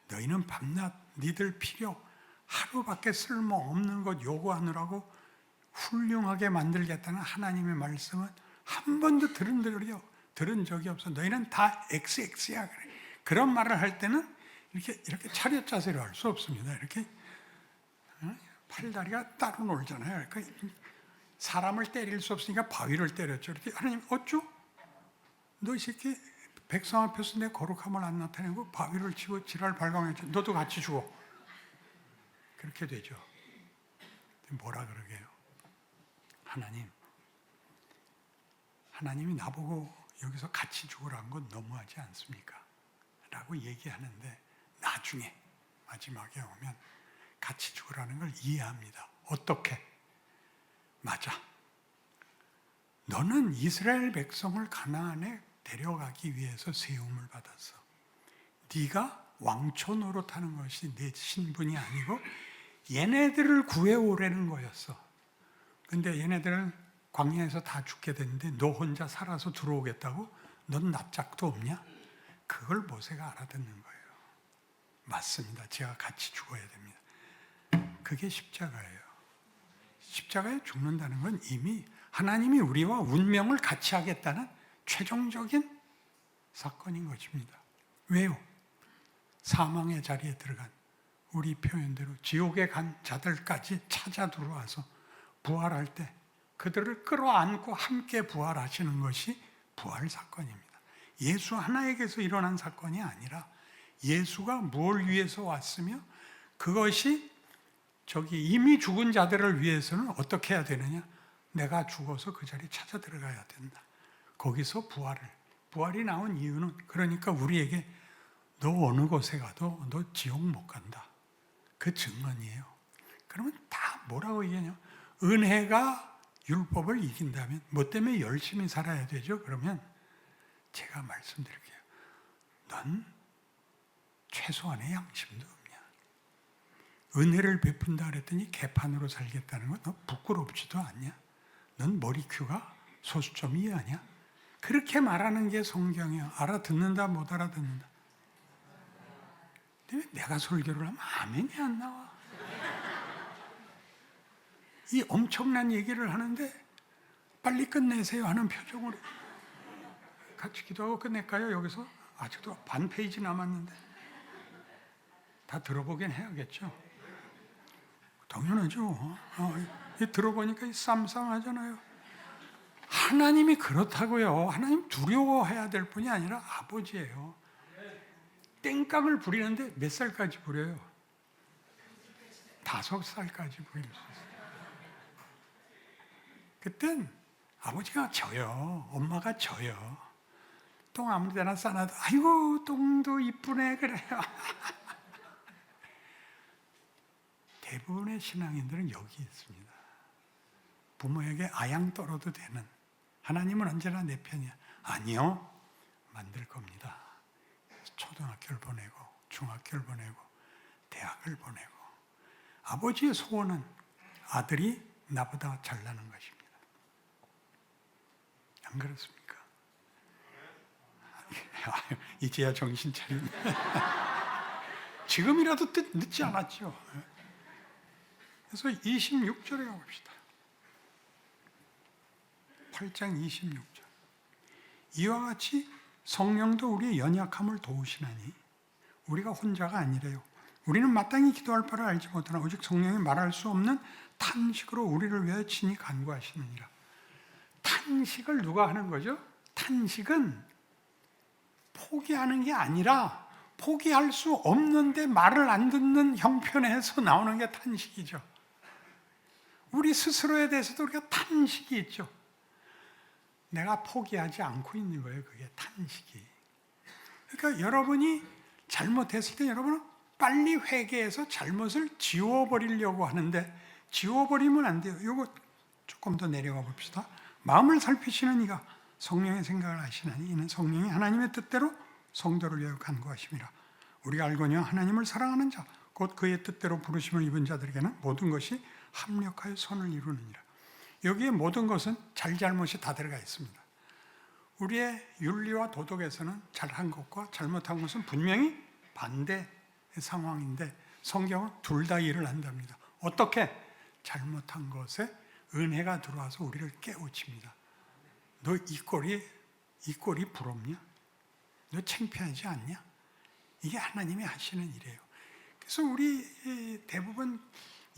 S3: 너희는 밤낮 니들 필요 하루밖에 쓸모없는 것 요구하느라고 훌륭하게 만들겠다는 하나님의 말씀은 한 번도 들은 적이 없어. 너희는 다 XX야. 그런 말을 할 때는 이렇게 차렷 자세로 할 수 없습니다. 이렇게 팔다리가 따로 놀잖아요. 그러니까 사람을 때릴 수 없으니까 바위를 때렸죠. 이렇게 하나님 어쩌? 너 이 새끼 백성 앞에서 내 거룩함을 안 나타내고 바위를 치고 지랄 발광했죠. 너도 같이 죽어. 그렇게 되죠. 뭐라 그러게요? 하나님이 나보고 여기서 같이 죽으라는 건 너무하지 않습니까? 라고 얘기하는데 나중에 마지막에 오면 같이 죽으라는 걸 이해합니다. 어떻게? 맞아. 너는 이스라엘 백성을 가나안에 데려가기 위해서 세움을 받았어. 네가 왕초 노릇하는 것이 내 신분이 아니고 얘네들을 구해오라는 거였어. 근데 얘네들은 광야에서 다 죽게 됐는데 너 혼자 살아서 들어오겠다고? 넌 납작도 없냐? 그걸 모세가 알아듣는 거예요. 맞습니다. 제가 같이 죽어야 됩니다. 그게 십자가예요. 십자가에 죽는다는 건 이미 하나님이 우리와 운명을 같이 하겠다는 최종적인 사건인 것입니다. 왜요? 사망의 자리에 들어간 우리 표현대로 지옥에 간 자들까지 찾아 들어와서 부활할 때 그들을 끌어안고 함께 부활하시는 것이 부활 사건입니다. 예수 하나에게서 일어난 사건이 아니라 예수가 뭘 위해서 왔으며 그것이 이미 죽은 자들을 위해서는 어떻게 해야 되느냐? 내가 죽어서 그 자리에 찾아 들어가야 된다. 거기서 부활이 나온 이유는 그러니까 우리에게 너 어느 곳에 가도 너 지옥 못 간다. 그 증언이에요. 그러면 다 뭐라고 얘기하냐? 은혜가 율법을 이긴다면 뭐 때문에 열심히 살아야 되죠? 그러면 제가 말씀드릴게요. 넌 최소한의 양심도 없냐? 은혜를 베푼다 그랬더니 개판으로 살겠다는 건 너 부끄럽지도 않냐? 넌 머리큐가 소수점 이해하냐? 그렇게 말하는 게 성경이야. 알아듣는다 못 알아듣는다. 근데 왜 내가 설교를 하면 아멘이 안 나와? 이 엄청난 얘기를 하는데 빨리 끝내세요 하는 표정으로 같이 기도하고 끝낼까요? 여기서 아직도 반 페이지 남았는데 다 들어보긴 해야겠죠. 당연하죠. 들어보니까 쌈쌈하잖아요. 하나님이 그렇다고요. 하나님 두려워해야 될 뿐이 아니라 아버지예요. 땡깡을 부리는데 몇 살까지 부려요? 5살까지 부릴 수 있어요. 그땐 아버지가 져요. 엄마가 져요. 똥 아무 데나 싸놔도 아이고 똥도 이쁘네 그래요. 대부분의 신앙인들은 여기 있습니다. 부모에게 아양 떨어도 되는 하나님은 언제나 내 편이야. 아니요. 만들 겁니다. 초등학교를 보내고 중학교를 보내고 대학을 보내고 아버지의 소원은 아들이 나보다 잘나는 것입니다. 안 그렇습니까? 이제야 정신 차리네. 지금이라도 늦지 않았죠. 그래서 26절에 가봅시다. 8장 26절. 이와 같이 성령도 우리의 연약함을 도우시나니 우리가 혼자가 아니래요. 우리는 마땅히 기도할 바를 알지 못하나 오직 성령이 말할 수 없는 탄식으로 우리를 위하여 친히 간구하시느니라. 탄식을 누가 하는 거죠? 탄식은 포기하는 게 아니라 포기할 수 없는데 말을 안 듣는 형편에서 나오는 게 탄식이죠. 우리 스스로에 대해서도 우리가 탄식이 있죠. 내가 포기하지 않고 있는 거예요. 그게 탄식이. 그러니까 여러분이 잘못했을 때 여러분은 빨리 회개해서 잘못을 지워버리려고 하는데 지워버리면 안 돼요. 이거 조금 더 내려가 봅시다. 마음을 살피시는 이가 성령의 생각을 하시나니 이는 성령이 하나님의 뜻대로 성도를 위하여 간구하심이라. 우리가 알거니와 하나님을 사랑하는 자 곧 그의 뜻대로 부르심을 입은 자들에게는 모든 것이 합력하여 선을 이루느니라. 여기에 모든 것은 잘잘못이 다 들어가 있습니다. 우리의 윤리와 도덕에서는 잘한 것과 잘못한 것은 분명히 반대 상황인데 성경은 둘 다 일을 한답니다. 어떻게? 잘못한 것에 은혜가 들어와서 우리를 깨우칩니다. 너 이 꼴이 부럽냐? 너 창피하지 않냐? 이게 하나님이 하시는 일이에요. 그래서 우리 대부분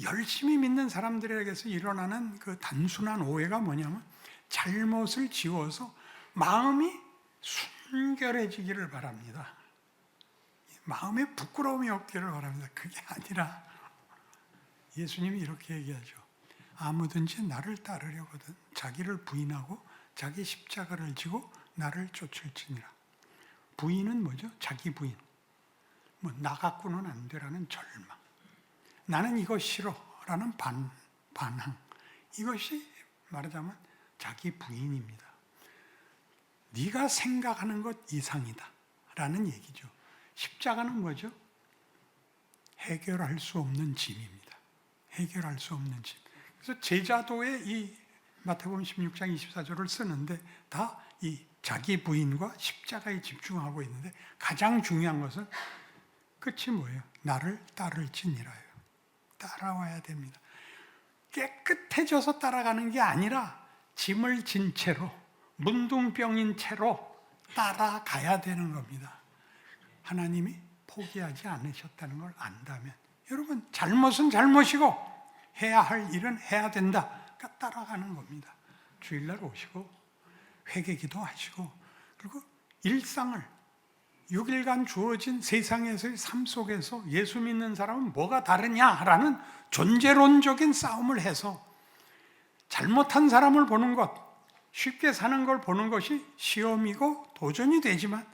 S3: 열심히 믿는 사람들에게서 일어나는 그 단순한 오해가 뭐냐면 잘못을 지워서 마음이 순결해지기를 바랍니다. 마음에 부끄러움이 없기를 바랍니다. 그게 아니라 예수님이 이렇게 얘기하죠. 아무든지 나를 따르려거든 자기를 부인하고 자기 십자가를 지고 나를 쫓을지니라. 부인은 뭐죠? 자기 부인. 뭐 나 갖고는 안 되라는 절망, 나는 이거 싫어라는 반항, 이것이 말하자면 자기 부인입니다. 네가 생각하는 것 이상이다 라는 얘기죠. 십자가는 뭐죠? 해결할 수 없는 짐입니다. 해결할 수 없는 짐. 그래서 제자도에 이 마태복음 16장 24절을 쓰는데 다 이 자기 부인과 십자가에 집중하고 있는데, 가장 중요한 것은 끝이 뭐예요? 나를 따를지니라요. 따라와야 됩니다. 깨끗해져서 따라가는 게 아니라 짐을 진 채로, 문둥병인 채로 따라가야 되는 겁니다. 하나님이 포기하지 않으셨다는 걸 안다면, 여러분, 잘못은 잘못이고 해야 할 일은 해야 된다. 그러니까 따라가는 겁니다. 주일날 오시고 회개기도 하시고, 그리고 일상을 6일간 주어진 세상에서의 삶 속에서 예수 믿는 사람은 뭐가 다르냐라는 존재론적인 싸움을 해서, 잘못한 사람을 보는 것, 쉽게 사는 걸 보는 것이 시험이고 도전이 되지만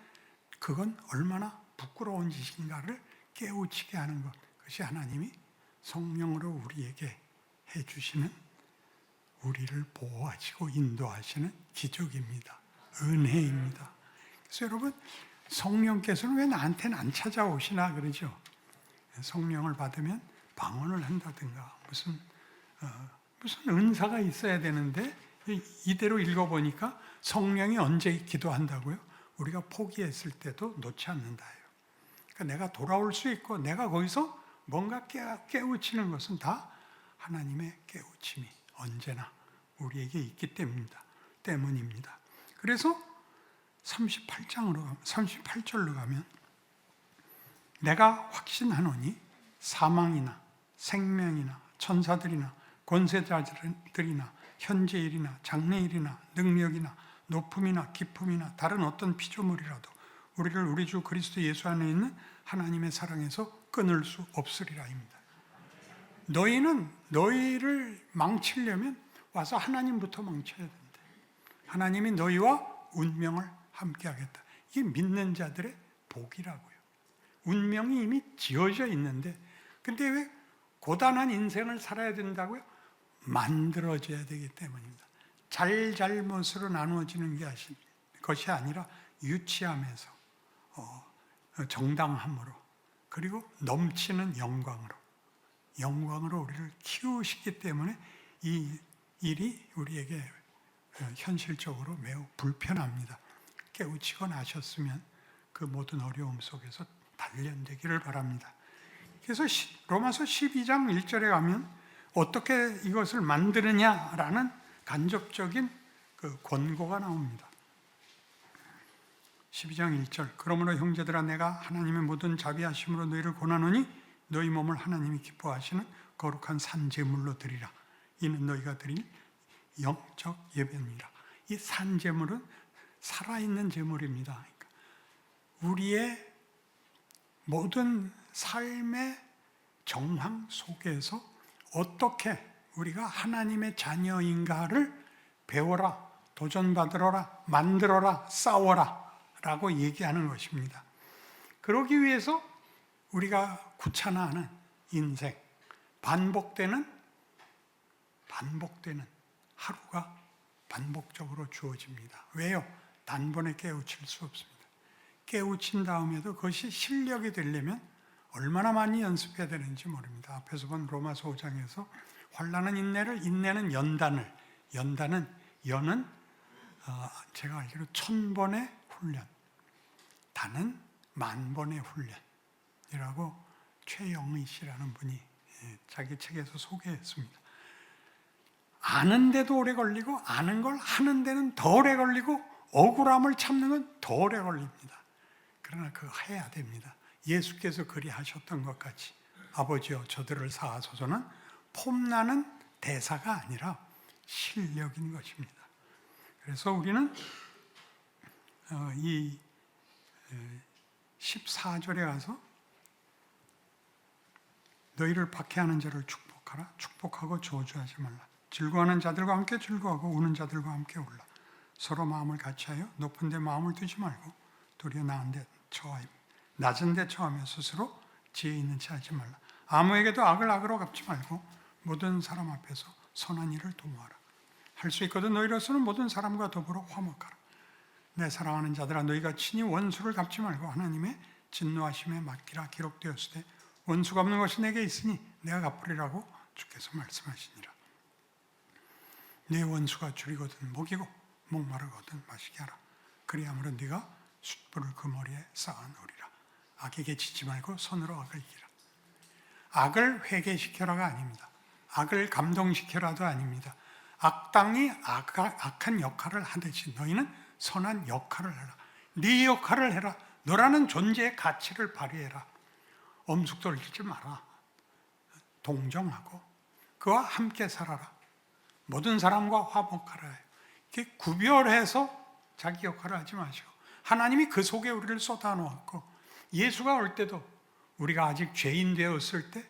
S3: 그건 얼마나 부끄러운 짓인가를 깨우치게 하는 것, 그것이 하나님이 성령으로 우리에게 해주시는, 우리를 보호하시고 인도하시는 기적입니다. 은혜입니다. 그래서 여러분, 성령께서는 왜 나한테는 안 찾아오시나 그러죠. 성령을 받으면 방언을 한다든가 무슨 은사가 있어야 되는데, 이대로 읽어보니까 성령이 언제 기도한다고요? 우리가 포기했을 때도 놓지 않는다예요. 그러니까 내가 돌아올 수 있고 내가 거기서 뭔가 깨우치는 것은 다 하나님의 깨우침이 언제나 우리에게 있기 때문입니다. 그래서 38절로 가면, 내가 확신하노니 사망이나 생명이나 천사들이나 권세자들이나 현재일이나 장래일이나 능력이나 높음이나 깊음이나 다른 어떤 피조물이라도 우리를 우리 주 그리스도 예수 안에 있는 하나님의 사랑에서 끊을 수 없으리라입니다. 너희를 망치려면 와서 하나님부터 망쳐야 된다. 하나님이 너희와 운명을 함께 하겠다. 이게 믿는 자들의 복이라고요. 운명이 이미 지어져 있는데, 근데 왜 고단한 인생을 살아야 된다고요? 만들어져야 되기 때문입니다. 잘잘못으로 나누어지는 것이 아니라 유치함에서 정당함으로, 그리고 넘치는 영광으로 우리를 키우시기 때문에 이 일이 우리에게 현실적으로 매우 불편합니다. 깨우치고 나셨으면 그 모든 어려움 속에서 단련되기를 바랍니다. 그래서 로마서 12장 1절에 가면 어떻게 이것을 만드느냐라는 간접적인 그 권고가 나옵니다. 12장 1절, 그러므로 형제들아 내가 하나님의 모든 자비하심으로 너희를 권하노니 너희 몸을 하나님이 기뻐하시는 거룩한 산제물로 드리라. 이는 너희가 드릴 영적 예배니라. 이 산제물은 살아있는 제물입니다. 그러니까 우리의 모든 삶의 정황 속에서 어떻게 우리가 하나님의 자녀인가를 배워라, 도전받으라, 만들어라, 싸워라 라고 얘기하는 것입니다. 그러기 위해서 우리가 구차나하는 인생, 반복되는 하루가 반복적으로 주어집니다. 왜요? 단번에 깨우칠 수 없습니다. 깨우친 다음에도 그것이 실력이 되려면 얼마나 많이 연습해야 되는지 모릅니다. 앞에서 본 로마서 5장에서 환난은 인내를, 인내는 연단을, 연은 제가 알기로 1000번의 훈련, 단은 10,000번의 훈련이라고 최영의 씨라는 분이 자기 책에서 소개했습니다. 아는데도 오래 걸리고, 아는 걸 하는 데는 더 오래 걸리고, 억울함을 참는 건 더 오래 걸립니다. 그러나 그거 해야 됩니다. 예수께서 그리 하셨던 것 같이, 아버지여 저들을 사하소서는 폼나는 대사가 아니라 실력인 것입니다. 그래서 우리는 이 14절에 가서 너희를 박해하는 자를 축복하라. 축복하고 저주하지 말라. 즐거워하는 자들과 함께 즐거워하고 우는 자들과 함께 울라. 서로 마음을 같이하여 높은 데 마음을 두지 말고 도리어 나은 데 처하임. 낮은 데 처하며 스스로 지혜 있는 체 하지 말라. 아무에게도 악을 악으로 갚지 말고 모든 사람 앞에서 선한 일을 도모하라. 할 수 있거든 너희로서는 모든 사람과 더불어 화목하라. 내 사랑하는 자들아, 너희가 친히 원수를 갚지 말고 하나님의 진노하심에 맡기라. 기록되었으되 원수 갚는 것이 내게 있으니 내가 갚으리라고 주께서 말씀하시니라. 네 원수가 줄이거든 먹이고 목마르거든 마시게 하라. 그리하므로 네가 숯불을 그 머리에 쌓아놓으리라. 악에게 지지 말고 손으로 악을 이기라. 악을 회개시켜라가 아닙니다. 악을 감동시켜라도 아닙니다. 악당이 악한 역할을 하듯이 너희는 선한 역할을 해라. 네 역할을 해라. 너라는 존재의 가치를 발휘해라. 엄숙 떨리지 마라. 동정하고 그와 함께 살아라. 모든 사람과 화목하라. 이렇게 구별해서 자기 역할을 하지 마시고 하나님이 그 속에 우리를 쏟아놓았고 예수가 올 때도 우리가 아직 죄인 되었을 때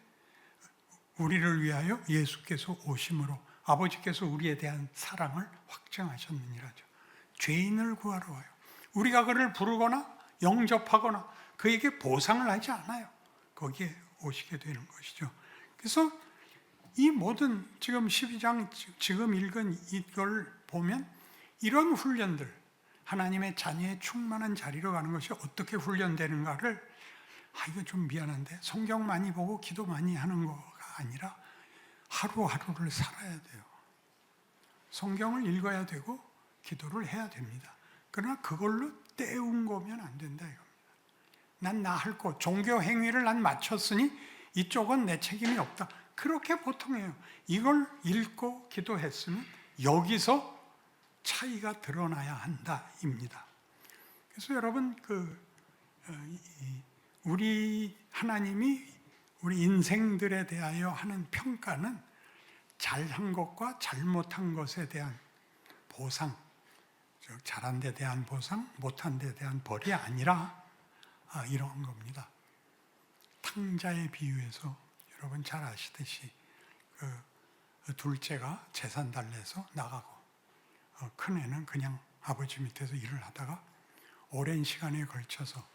S3: 우리를 위하여 예수께서 오심으로 아버지께서 우리에 대한 사랑을 확증하셨느니라죠. 죄인을 구하러 와요. 우리가 그를 부르거나 영접하거나 그에게 보상을 하지 않아요. 거기에 오시게 되는 것이죠. 그래서 이 모든 지금 12장 지금 읽은 이걸 보면 이런 훈련들, 하나님의 자녀의 충만한 자리로 가는 것이 어떻게 훈련되는가를 이거 좀 미안한데 성경 많이 보고 기도 많이 하는 거가 아니라 하루하루를 살아야 돼요. 성경을 읽어야 되고 기도를 해야 됩니다. 그러나 그걸로 때운 거면 안 된다 이겁니다. 난 나 할 거, 종교 행위를 난 마쳤으니 이쪽은 내 책임이 없다. 그렇게 보통 해요. 이걸 읽고 기도했으면 여기서 차이가 드러나야 한다입니다. 그래서 여러분 우리 하나님이 우리 인생들에 대하여 하는 평가는 잘한 것과 잘못한 것에 대한 보상, 즉 잘한 데 대한 보상, 못한 데 대한 벌이 아니라 이런 겁니다. 탕자의 비유에서 여러분 잘 아시듯이 둘째가 재산 달래서 나가고 큰애는 그냥 아버지 밑에서 일을 하다가 오랜 시간에 걸쳐서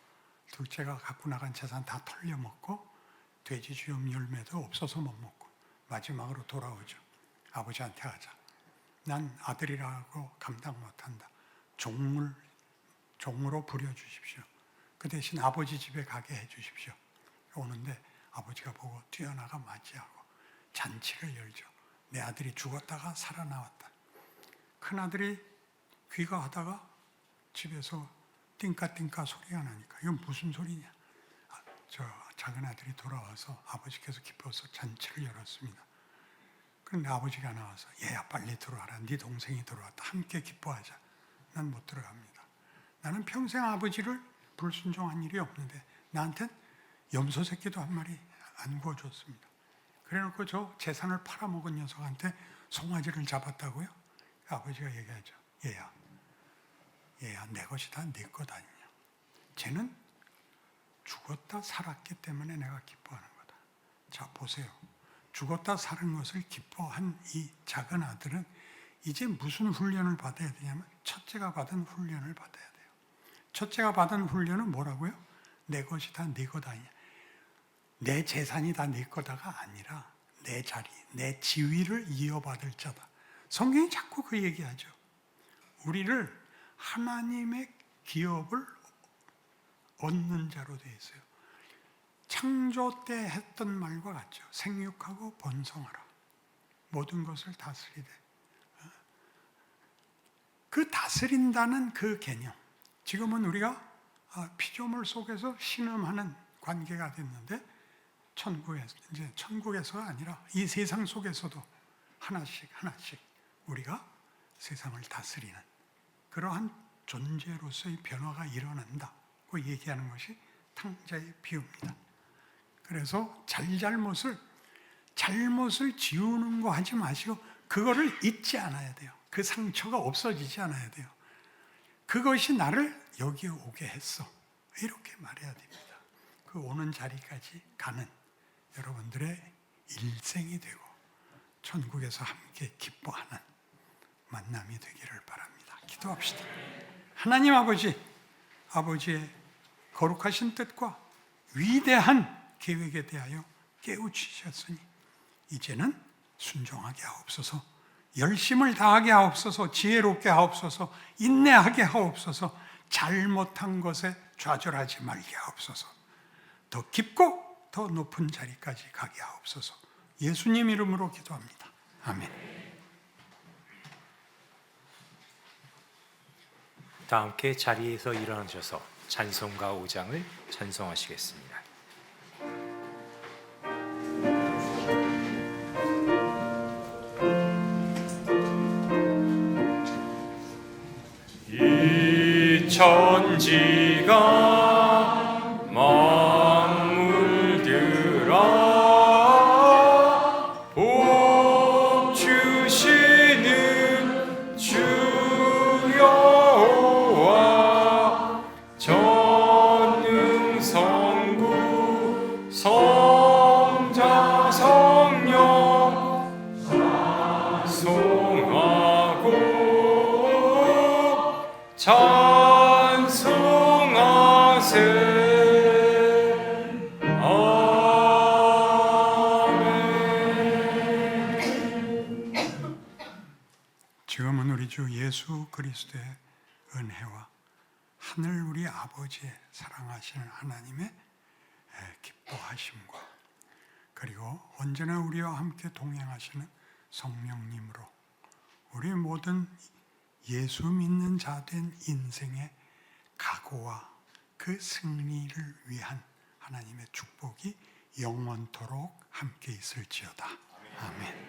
S3: 둘째가 갖고 나간 재산 다 털려먹고 돼지 주염 열매도 없어서 못 먹고 마지막으로 돌아오죠. 아버지한테 가자. 난 아들이라고 감당 못한다. 종으로 부려주십시오. 그 대신 아버지 집에 가게 해주십시오. 오는데 아버지가 보고 뛰어나가 맞이하고 잔치를 열죠. 내 아들이 죽었다가 살아나왔다. 큰아들이 귀가하다가 집에서 띵까띵까 소리가 나니까 이건 무슨 소리냐. 저 작은 아들이 돌아와서 아버지께서 기뻐서 잔치를 열었습니다. 그런데 아버지가 나와서 얘야 빨리 들어와라. 네 동생이 들어왔다. 함께 기뻐하자. 난 못 들어갑니다. 나는 평생 아버지를 불순종한 일이 없는데 나한텐 염소 새끼도 한 마리 안 구워줬습니다. 그래놓고 저 재산을 팔아먹은 녀석한테 송아지를 잡았다고요? 아버지가 얘기하죠. 얘야 내 것이 다 네 것 아니냐. 쟤는 죽었다 살았기 때문에 내가 기뻐하는 거다. 자 보세요. 죽었다 사는 것을 기뻐한 이 작은 아들은 이제 무슨 훈련을 받아야 되냐면 첫째가 받은 훈련을 받아야 돼요. 첫째가 받은 훈련은 뭐라고요? 내 것이 다 네 것 아니냐. 내 재산이 다 네 거다가 아니라 내 자리, 내 지위를 이어받을 자다. 성경이 자꾸 그 얘기하죠. 우리를 하나님의 기업을 얻는 자로 되어 있어요. 창조 때 했던 말과 같죠. 생육하고 번성하라. 모든 것을 다스리되. 그 다스린다는 그 개념. 지금은 우리가 피조물 속에서 신음하는 관계가 됐는데 천국에서가 아니라 이 세상 속에서도 하나씩 우리가 세상을 다스리는 그러한 존재로서의 변화가 일어난다고 얘기하는 것이 탕자의 비유입니다. 그래서 잘못을 지우는 거 하지 마시고 그거를 잊지 않아야 돼요. 그 상처가 없어지지 않아야 돼요. 그것이 나를 여기에 오게 했어. 이렇게 말해야 됩니다. 그 오는 자리까지 가는 여러분들의 일생이 되고 천국에서 함께 기뻐하는 만남이 되기를 바랍니다. 기도합시다. 하나님 아버지의 거룩하신 뜻과 위대한 계획에 대하여 깨우치셨으니 이제는 순종하게 하옵소서, 열심을 다하게 하옵소서, 지혜롭게 하옵소서, 인내하게 하옵소서, 잘못한 것에 좌절하지 말게 하옵소서, 더 깊고 더 높은 자리까지 가게 하옵소서. 예수님 이름으로 기도합니다. 아멘.
S1: 다 함께 자리에서 일어나셔서 찬송가 5장을 찬송하시겠습니다. 이 천지가 만물들아 복 주시는 주 여호와 전능 성부 성자 성령 찬송하고 찬송하세.
S3: 지금은 우리 주 예수 그리스도의 은혜와 하늘 우리 아버지의 사랑하시는 하나님의 기뻐하심과 그리고 언제나 우리와 함께 동행하시는 성령님으로 우리 모든 예수 믿는 자 된 인생의 각오와 그 승리를 위한 하나님의 축복이 영원토록 함께 있을지어다. 아멘.